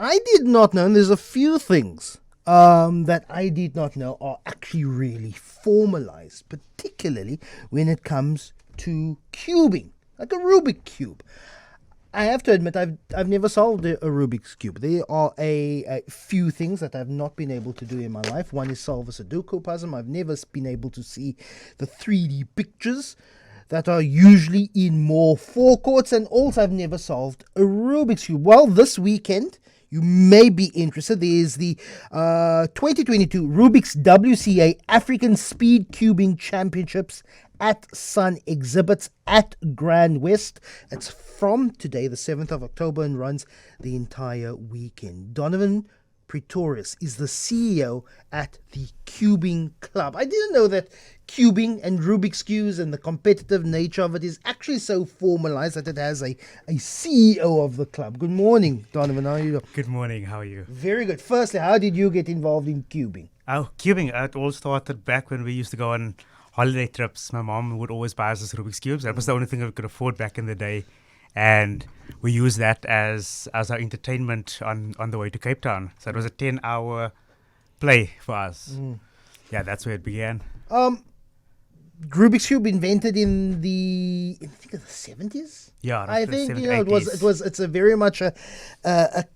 I did not know, and there's a few things that I did not know are actually really formalized, particularly when it comes to cubing, like a Rubik cube. I have to admit, I've never solved a Rubik's Cube. There are a few things that I've not been able to do in my life. One is solve a Sudoku puzzle. I've never been able to see the 3D pictures that are usually in more forecourts. And also, I've never solved a Rubik's Cube. Well, this weekend, you may be interested. There's the 2022 Rubik's WCA African Speedcubing Championships at Sun Exhibits at GrandWest. It's from today, the 7th of October, and runs the entire weekend. Donovan Pretorius is the CEO at the Cubing Club. I didn't know that cubing and Rubik's Cubes and the competitive nature of it is actually so formalized that it has a CEO of the club. Good morning, Donovan. How are you? Good morning. How are you? Very good. Firstly, how did you get involved in cubing? Oh, cubing. It all started back when we used to go on holiday trips. My mom would always buy us this Rubik's Cubes. That was the only thing we could afford back in the day. And we used that as our entertainment on the way to Cape Town. So it was a 10-hour play for us. Yeah, that's where it began. Rubik's Cube invented in the 70s. Yeah, I think it's a very much a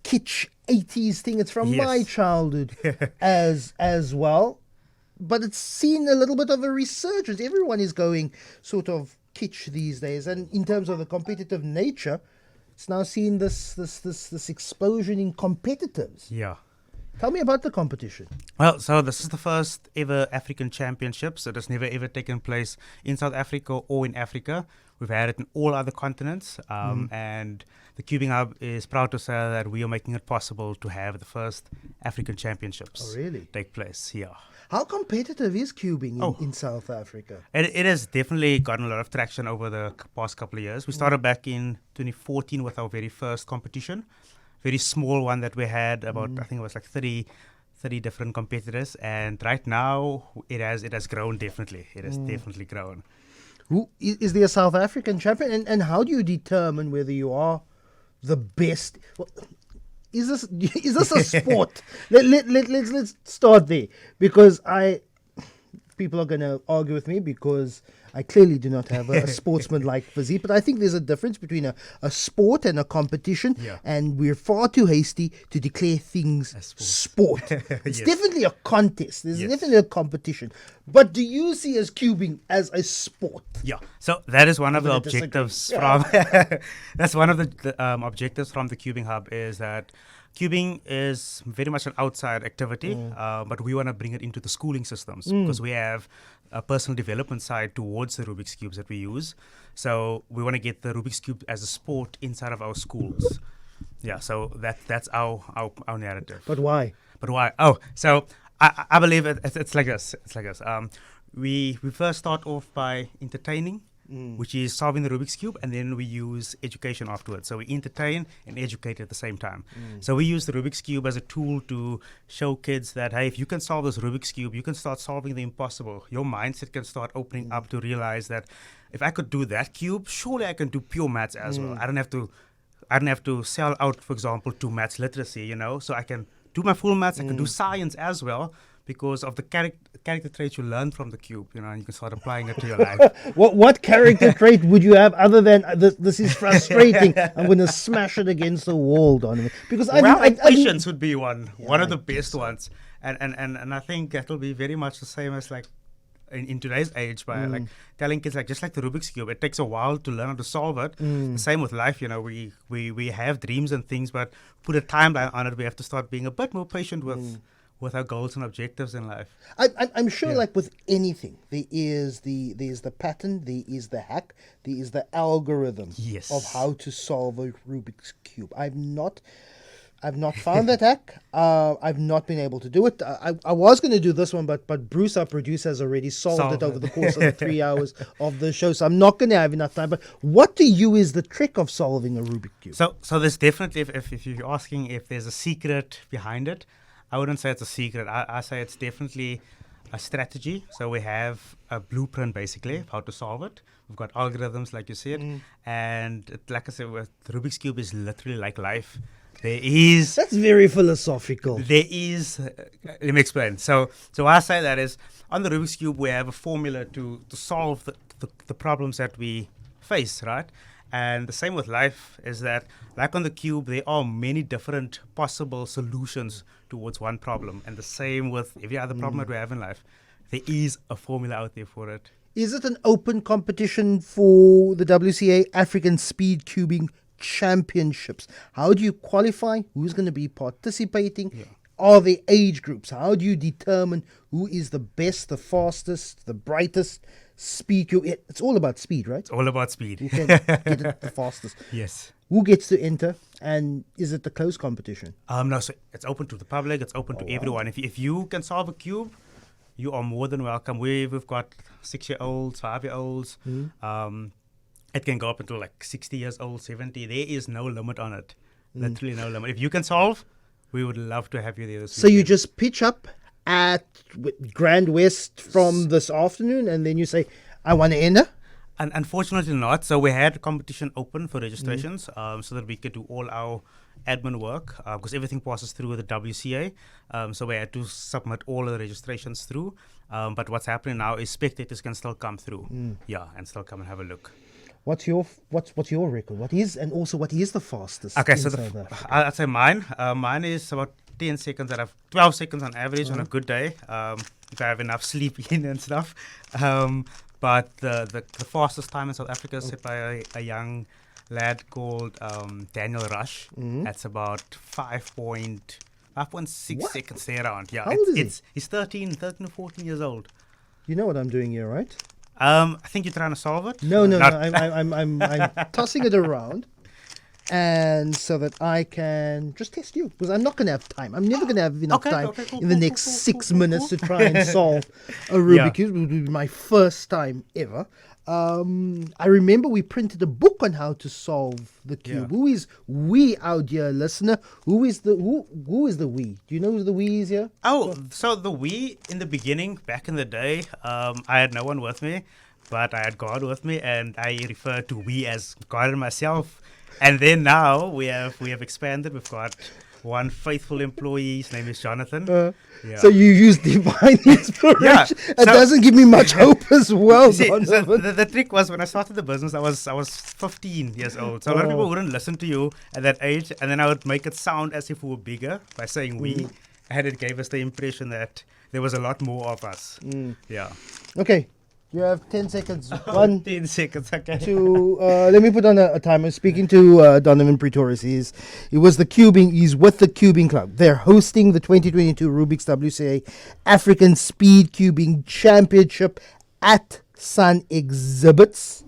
kitsch 80s thing. It's from my childhood as well, but it's seen a little bit of a resurgence. Everyone is going sort of kitsch these days, and in terms of the competitive nature, it's now seen this explosion in competitors. Yeah. Tell me about the competition. Well, so this is the first ever African Championships. It has never ever taken place in South Africa or in Africa. We've had it in all other continents. And the Cubing Hub is proud to say that we are making it possible to have the first African Championships take place here. How competitive is cubing in South Africa? It has definitely gotten a lot of traction over the past couple of years. We started back in 2014 with our very first competition. Very small one that we had about, I think it was like 30 different competitors. And right now, it has grown definitely. It has definitely grown. Who is there a South African champion? And how do you determine whether you are the best? Well, is this a sport? Let's start there, because people are going to argue with me because I clearly do not have a sportsman-like physique, but I think there's a difference between a sport and a competition, and we're far too hasty to declare things sport. It's definitely a contest. There's definitely a competition. But do you see as cubing as a sport? Yeah. So that is one of the objectives from that's one of the objectives from the Cubing Hub, is that cubing is very much an outside activity, but we want to bring it into the schooling systems because we have a personal development side towards the Rubik's Cubes that we use. So we want to get the Rubik's Cube as a sport inside of our schools. Yeah, so that's our narrative. But why? Oh, so I believe it's like this. We first start off by entertaining, which is solving the Rubik's Cube, and then we use education afterwards. So we entertain and educate at the same time. So we use the Rubik's Cube as a tool to show kids that, hey, if you can solve this Rubik's Cube, you can start solving the impossible. Your mindset can start opening up to realize that if I could do that cube, surely I can do pure maths as well. I don't have to sell out, for example, to maths literacy, so I can do my full maths, I can do science as well, because of the character traits you learn from the cube, and you can start applying it to your life. What character trait would you have other than this is frustrating? I'm going to smash it against the wall, Donovan. Because patience would be one of the best ones, and I think that'll be very much the same as like in today's age, by like telling kids, like just like the Rubik's Cube, it takes a while to learn how to solve it. The same with life, we have dreams and things, but put a timeline on it. We have to start being a bit more patient with our goals and objectives in life. I'm sure, like with anything, there's the pattern, there is the hack, there is the algorithm of how to solve a Rubik's Cube. I've not found that hack. I've not been able to do it. I was going to do this one, but Bruce, our producer, has already solved it over the course of the 3 hours of the show, so I'm not going to have enough time. But what to you is the trick of solving a Rubik's Cube? So there's definitely, if you're asking if there's a secret behind it, I wouldn't say it's a secret. I say it's definitely a strategy. So we have a blueprint, basically, of how to solve it. We've got algorithms, like you said. And like I said, with Rubik's Cube is literally like life. There is. That's very philosophical. There is. Let me explain. So why I say that is on the Rubik's Cube, we have a formula to solve the problems that we face, right? And the same with life is that, like on the cube, there are many different possible solutions towards one problem. And the same with every other problem that we have in life. There is a formula out there for it. Is it an open competition for the WCA African Speedcubing Championships? How do you qualify? Who's going to be participating? Yeah. Are there age groups? How do you determine who is the best, the fastest, the brightest speed? It's all about speed, right? It's all about speed. Who can get it the fastest? Yes. Who gets to enter? And is it a closed competition? No, so it's open to the public. It's open to everyone. If you can solve a cube, you are more than welcome. We've got 6-year-olds, 5-year-olds. It can go up until like 60 years old, 70. There is no limit on it. Literally no limit. If you can solve, we would love to have you there this So you weekend. just pitch up at GrandWest from this afternoon, and then you say, I want to enter? And unfortunately not. So we had a competition open for registrations so that we could do all our admin work because everything passes through the WCA. So we had to submit all of the registrations through. But what's happening now is spectators can still come through. And still come and have a look. What's your record? What is the fastest? Okay, in so South Africa? I'd say mine. Mine is about 10 seconds out of 12 seconds on average on a good day. If I have enough sleep in and stuff. But the fastest time in South Africa is set by a young lad called Daniel Rush. That's about 5.6 seconds there around. Yeah, How old is he? He's 13 or 14 years old. You know what I'm doing here, right? I think you're trying to solve it. No. I'm tossing it around, and so that I can just test you, because I'm not going to have time. I'm never going to have enough time in the next 6 minutes to try and solve a Rubik Cube. It would be my first time ever. I remember we printed a book on how to solve the cube. Who is we, our dear listener? Who is the we? Do you know who the we is here? Oh, so the we in the beginning, back in the day, I had no one with me, but I had God with me, and I refer to we as God and myself. And then now we have expanded. We've got one faithful employee. His name is Jonathan. So you use divine inspiration. Yeah, It doesn't give me much hope as well. See, so Donovan. the trick was when I started the business, I was 15 years old. So a lot of people wouldn't listen to you at that age, and then I would make it sound as if we were bigger by saying we, and it gave us the impression that there was a lot more of us. Yeah. Okay, you have 10 seconds. 10 seconds, okay. Let me put on a timer. Speaking to Donovan Pretorius. He's with the Cubing Club. They're hosting the 2022 Rubik's WCA African Speedcubing Championship at Sun Exhibits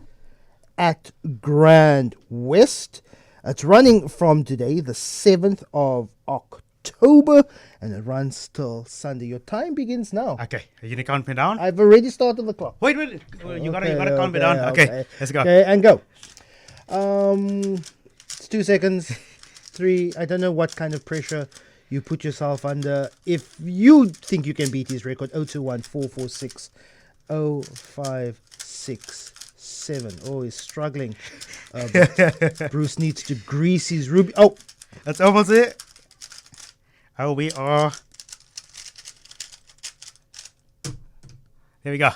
at GrandWest. It's running from today, the 7th of October, and it runs till Sunday. Your time begins now. Okay, are you going to count me down? I've already started the clock. Wait. You gotta count me down. Okay, let's go. Okay, and go. It's 2 seconds. 3. I don't know what kind of pressure you put yourself under. If you think you can beat his record, 021 446 0567. Oh, he's struggling. Bruce needs to grease his Rubik. Oh, That's almost it. Oh, we are. There we go.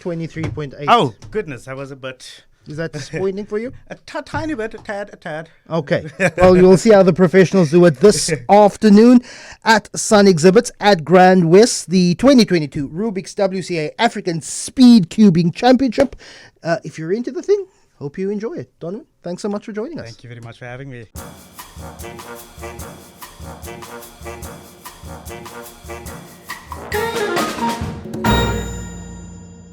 23.8. Oh, goodness, that was a bit. Is that disappointing for you? A tiny bit, a tad. Okay. Well, you'll see how the professionals do it this afternoon at Sun Exhibits at GrandWest, the 2022 Rubik's WCA African Speedcubing Championship. If you're into the thing, hope you enjoy it. Donovan, thanks so much for joining us. Thank you very much for having me.